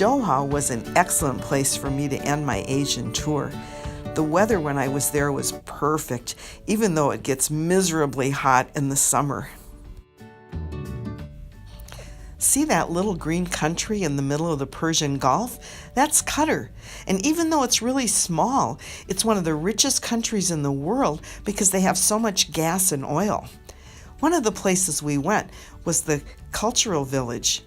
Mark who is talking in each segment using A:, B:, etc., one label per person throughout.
A: Doha was an excellent place for me to end my Asian tour. The weather when I was there was perfect, even though it gets miserably hot in the summer. See that little green country in the middle of the Persian Gulf? That's Qatar. And even though it's really small, it's one of the richest countries in the world because they have so much gas and oil. One of the places we went was the cultural village.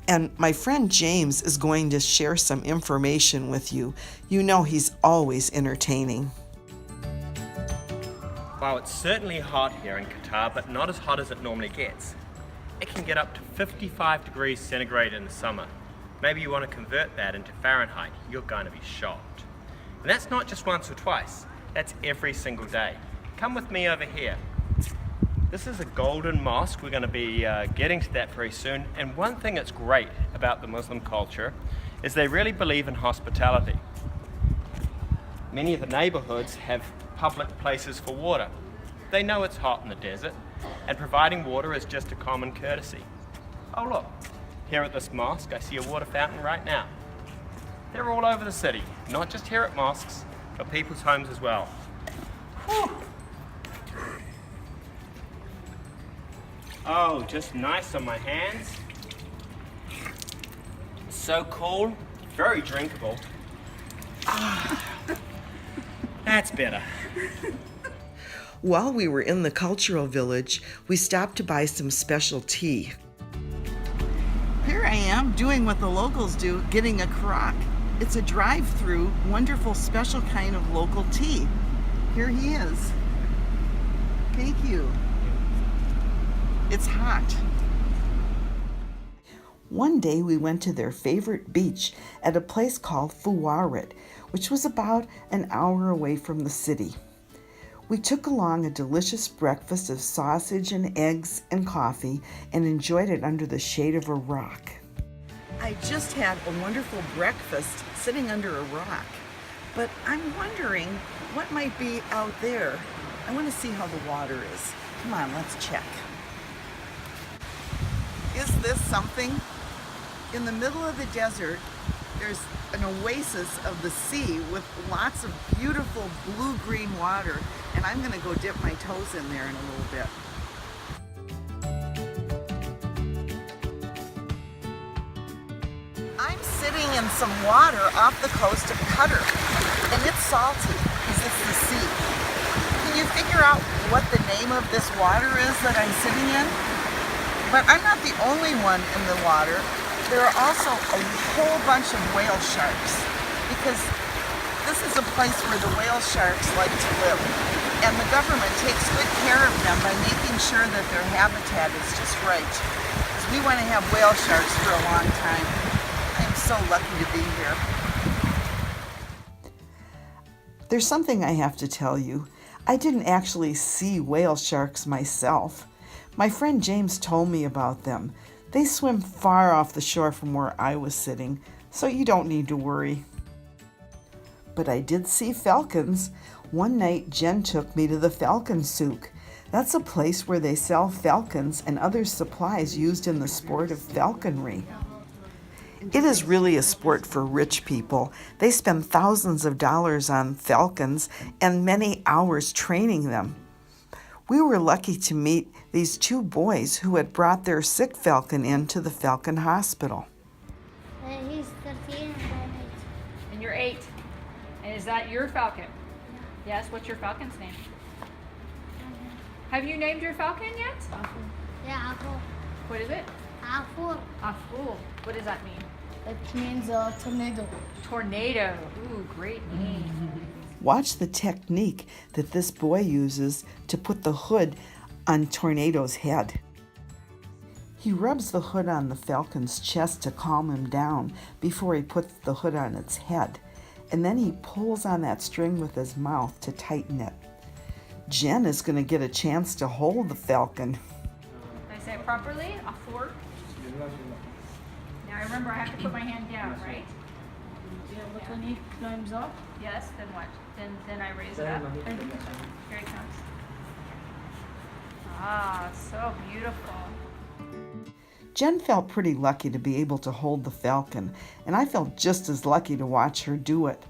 A: And my friend James is going to share some information with you. You know he's always entertaining.
B: Wow, it's certainly hot here in Qatar, but not as hot as it normally gets. It can get up to 55 degrees centigrade in the summer. Maybe you want to convert that into Fahrenheit. You're going to be shocked. And that's not just once or twice. That's every single day. Come with me over here. This is a golden mosque. We're going to be getting to that very soon. And one thing that's great about the Muslim culture is they really believe in hospitality. Many of the neighborhoods have public places for water. They know it's hot in the desert, and providing water is just a common courtesy. Oh look, here at this mosque I see a water fountain right now. They're all over the city, not just here at mosques, but people's homes as well. Whew. Oh, just nice on my hands. So cool, very drinkable. That's better.
A: While we were in the cultural village, we stopped to buy some special tea. Here I am doing what the locals do, getting a crock. It's a drive-through, wonderful, special kind of local tea. Here he is. Thank you. It's hot. One day we went to their favorite beach at a place called Fuwaret, which was about an hour away from the city. We took along a delicious breakfast of sausage and eggs and coffee and enjoyed it under the shade of a rock. I just had a wonderful breakfast sitting under a rock, but I'm wondering what might be out there. I want to see how the water is. Come on, let's check. Is this something? In the middle of the desert, there's an oasis of the sea with lots of beautiful blue-green water, and I'm gonna go dip my toes in there in a little bit. I'm sitting in some water off the coast of Qatar, and it's salty because it's the sea. Can you figure out what the name of this water is that I'm sitting in? But I'm not the only one in the water. There are also a whole bunch of whale sharks because this is a place where the whale sharks like to live. And the government takes good care of them by making sure that their habitat is just right. Because we want to have whale sharks for a long time. I'm so lucky to be here. There's something I have to tell you. I didn't actually see whale sharks myself. My friend James told me about them. They swim far off the shore from where I was sitting, so you don't need to worry. But I did see falcons. One night, Jen took me to the falcon souk. That's a place where they sell falcons and other supplies used in the sport of falconry. It is really a sport for rich people. They spend thousands of dollars on falcons and many hours training them. We were lucky to meet these two boys who had brought their sick falcon into the falcon hospital.
C: He's 13 and I'm 8.
D: And you're 8. And is that your falcon?
C: Yeah.
D: Yes, what's your falcon's name? Have you named your falcon yet?
C: Yeah, Apple.
D: What is it?
C: Apple.
D: Aful. What does that mean?
C: It means tornado.
D: Tornado. Ooh, great name.
A: Watch the technique that this boy uses to put the hood on Tornado's head. He rubs the hood on the falcon's chest to calm him down before he puts the hood on its head, and then he pulls on that string with his mouth to tighten it. Jen is going to get a chance to hold the falcon.
D: Did I say it properly? Afur. Now remember, I have to put my hand down, right?
C: Yeah, but when he climbs up,
D: Yes, then what? Then I raise it up. Here it comes. Ah, so beautiful.
A: Jen felt pretty lucky to be able to hold the falcon, and I felt just as lucky to watch her do it.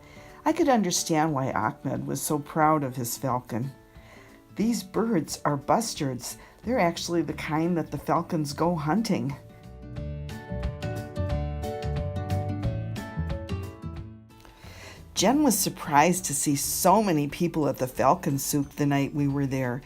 A: I could understand why Ahmed was so proud of his falcon. These birds are bustards. They're actually the kind that the falcons go hunting. Jen was surprised to see so many people at the Falcon Souk the night we were there.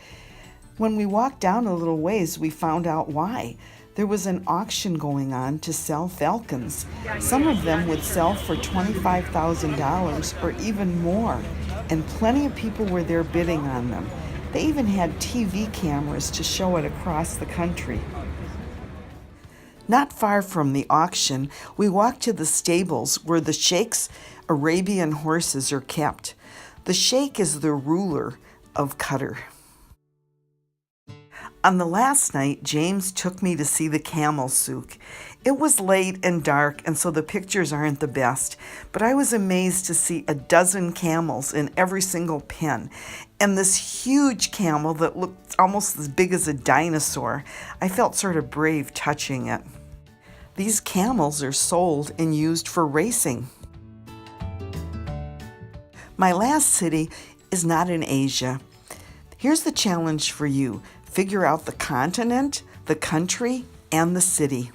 A: When we walked down a little ways, we found out why. There was an auction going on to sell falcons. Some of them would sell for $25,000 or even more, and plenty of people were there bidding on them. They even had TV cameras to show it across the country. Not far from the auction, we walked to the stables where the Sheikh's Arabian horses are kept. The Sheikh is the ruler of Qatar. On the last night, James took me to see the camel souk. It was late and dark, and so the pictures aren't the best, but I was amazed to see a dozen camels in every single pen, and this huge camel that looked almost as big as a dinosaur. I felt sort of brave touching it. These camels are sold and used for racing. My last city is not in Asia. Here's the challenge for you. Figure out the continent, the country, and the city.